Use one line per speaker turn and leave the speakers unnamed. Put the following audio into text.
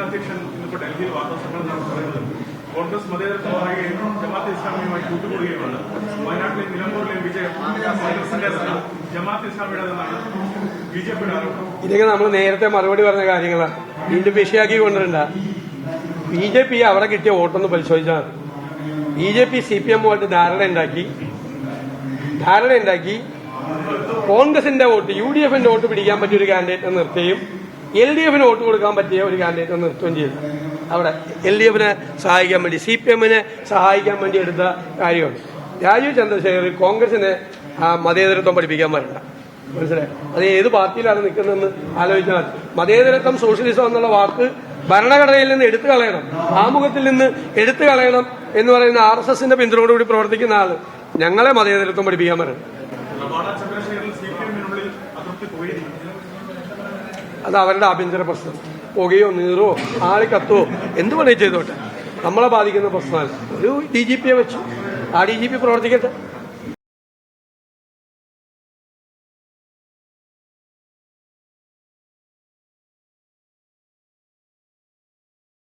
അധ്യക്ഷൻ ഇന്നിപ്പോൾ ഡൽഹിയിൽ വാർത്താസമ്മേളനം പറയുന്നത് കോൺഗ്രസ് മതേതരത്വം പറയുകയും ജമാഅത്തെ ഇസ്ലാമിയുമായി കൂട്ടുകൂടുകയുമാണ്. വയനാട്ടിലെയും നിലമ്പൂരിലെയും വിജയം കോൺഗ്രസിന്റേതല്ല, ജമാഅത്തെ ഇസ്ലാമിയുടേതെന്നാണ് ബിജെപിയുടെ ആരോപണം.
ഇതൊക്കെ നമ്മൾ നേരത്തെ മറുപടി പറഞ്ഞ കാര്യങ്ങളാണ്. വീണ്ടും വിഷയാക്കി കൊണ്ടുവരണ്ട. BJP അവിടെ കിട്ടിയ വോട്ടൊന്ന് പരിശോധിച്ചാൽ മതി. BJP CPM-വുമായിട്ട് ധാരണ ഉണ്ടാക്കി കോൺഗ്രസിന്റെ വോട്ട് UDF-ന്റെ വോട്ട് പിടിക്കാൻ പറ്റിയ ഒരു കാൻഡിഡേറ്റ് നിർത്തുകയും LDF-ന് വോട്ട് കൊടുക്കാൻ പറ്റിയ ഒരു കാൻഡിഡേറ്റ് നിർത്തുകയും ചെയ്തു. അവിടെ LDF-നെ സഹായിക്കാൻ വേണ്ടി CPM-നെ സഹായിക്കാൻ വേണ്ടി എടുത്ത കാര്യമാണ്. രാജീവ് ചന്ദ്രശേഖർ കോൺഗ്രസിനെ മതേതരത്വം പഠിപ്പിക്കാൻ വരണ്ട. മനസ്സിലായി? അത് ഏത് പാർട്ടിയിലാണ് നിൽക്കുന്നതെന്ന് ആലോചിച്ചാൽ മതേതരത്വം സോഷ്യലിസം എന്നുള്ള വാക്ക് ഭരണഘടനയിൽ നിന്ന് എടുത്തു കളയണം, ആമുഖത്തിൽ നിന്ന് എടുത്തു കളയണം എന്ന് പറയുന്ന RSSന്റെ പിന്തുണയോടുകൂടി പ്രവർത്തിക്കുന്ന ആള് ഞങ്ങളെ മതേതരത്വം പഠിപ്പിക്കാൻ വരണം. അത് അവരുടെ ആഭ്യന്തര പ്രശ്നം. പുകയോ നീറോ ആളിക്കത്തോ എന്ത് വേണേ ചെയ്തോട്ടെ, നമ്മളെ ബാധിക്കുന്ന പ്രശ്നമല്ല. ഒരു DGP-യെ വെച്ചു, ആ DGP പ്രവർത്തിക്കട്ടെ.